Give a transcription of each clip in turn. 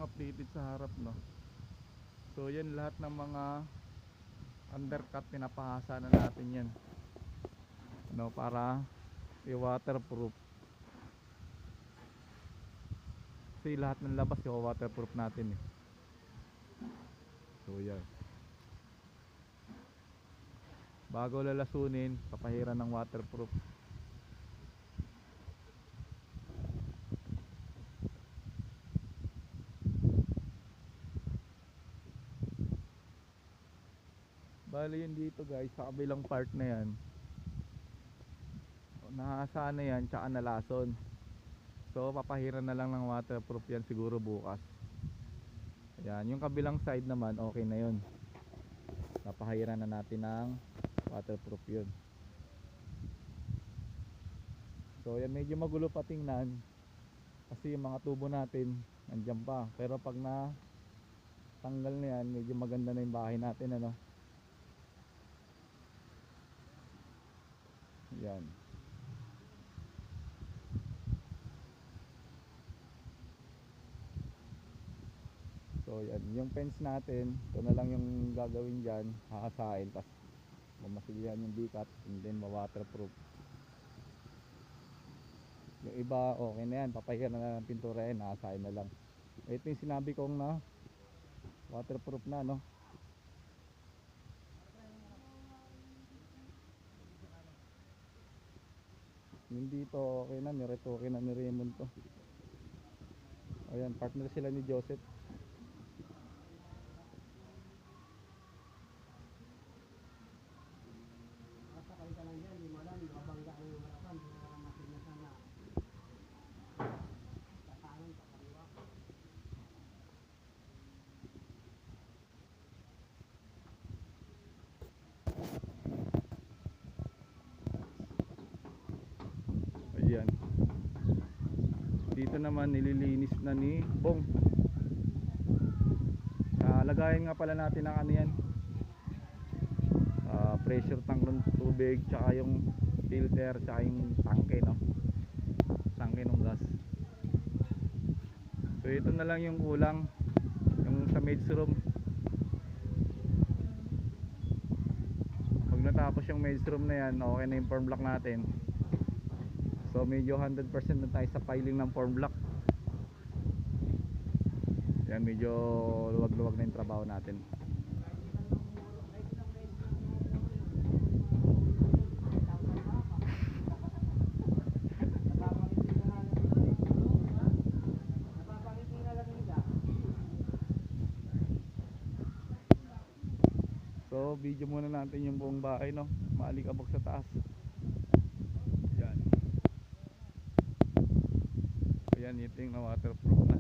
tayong updated sa harap, no. So yan, lahat ng mga undercut pinapahasa na natin yan, no, para i-waterproof. Kasi lahat ng labas i-waterproof natin eh. So yan, bago lalasunin, papahiran ng waterproof. Bali yun dito guys, sa kabilang part na yan, nahasa na yan, tsaka nalason. So papahiran na lang ng waterproof yan siguro bukas. Ayan, yung kabilang side naman okay na yun, papahiran na natin ng waterproof yun. So yan, medyo magulo pa tingnan kasi yung mga tubo natin nandiyan pa, pero pag na tanggal na yan, medyo maganda na yung bahay natin, ano. Yan. So yan, yung fence natin, ito na lang yung gagawin dyan, hakasain, tapos mamasilihan yung bikat, and then ma-waterproof. Yung iba okay na yan, papahiran na lang ng pintura yan, hakasain na lang. Ito yung sinabi kong na waterproof na, no. Yung dito okay na, niretoke na ni Raymond to. Ayan, partner sila ni Joseph. Ayan, dito naman nililinis na ni Bong. Lagayan nga pala natin ang ano yan, pressure tank ng tubig, tsaka yung filter, tsaka yung tangke, no, tangke ng gas. So ito na lang yung kulang, yung sa maid's room. Pag natapos yung maid's room na yan, okay na yung form block natin. So medyo 100% na tayo sa piling ng form block. Yan, medyo luwag-luwag na yung trabaho natin. So video muna natin yung buong bahay, no, maalikabok sa taas. Yan. Ayan, ito yung na waterproof na.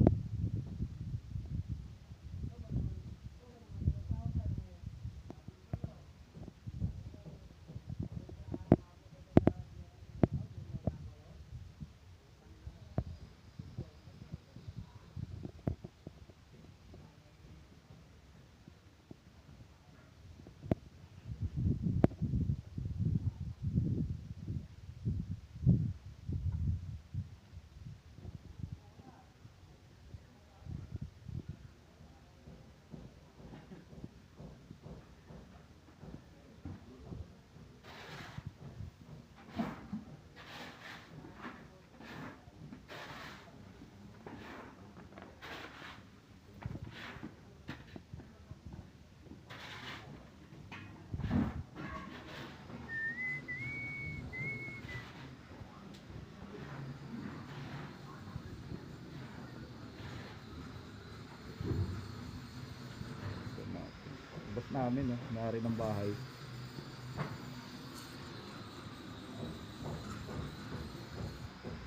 Bus namin, no, nari ng bahay.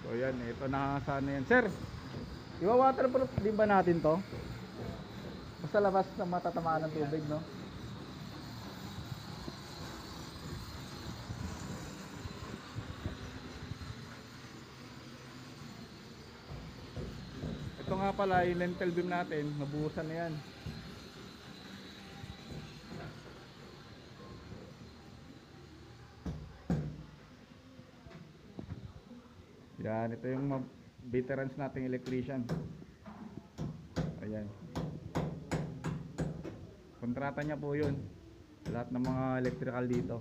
So yan, ito na sana yan. Sir, di ba waterproof din ba natin to? Basta labas na matatamaan ng tubig, no? Ito nga pala yung lentil beam natin, nabuhusan na yan. Yan, ito yung veterans nating electrician. Ayan. Kontrata niya po yun. Lahat ng mga electrical dito.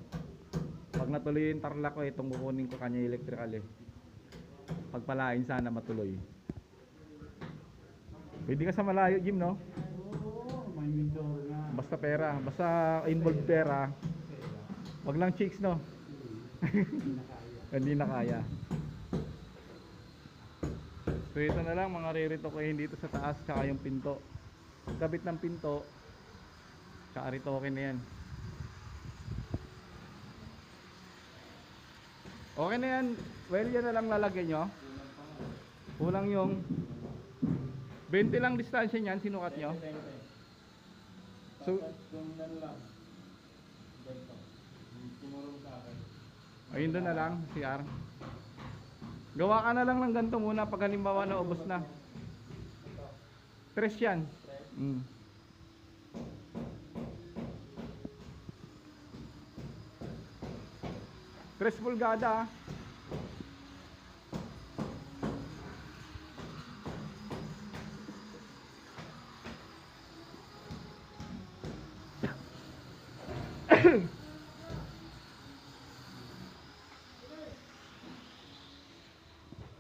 Pag natuloy yung Tarlac ko, itong kukunin ko kanya electrical eh. Pagpalain sana matuloy. Pwede ka sa malayo, Jim, no? Oo, may mentor na. Basta pera. Basta involved pera. Wag lang chicks, no? Hindi na kaya. Hindi na kaya. So ito na lang mga riritokin dito sa taas tsaka yung pinto. Pagkabit ng pinto, tsaka ritokin na yan. Okay na yan. Well, yan na lang lalagyan nyo. Kulang yung 20 lang distansya niyan, sinukat nyo. So, ayun doon na lang, CR. Gawa ka na lang ng ganito muna pag halimbawa na ubos na. 3 yan. 3 pulgada.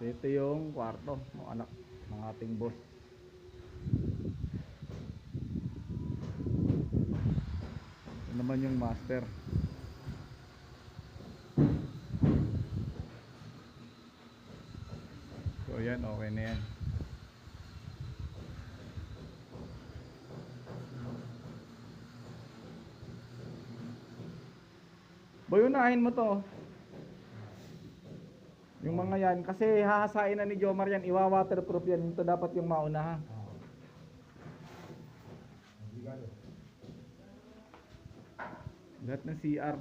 Ito yung kwarto ng anak ng ating boss. Ito naman yung master. So yan, okay na yan. Boy, unahin mo to. Yung mga yan, kasi hahasain na ni Jomar yan, iwa-waterproof yan. Ito dapat yung mauna ha. Lahat ng CR.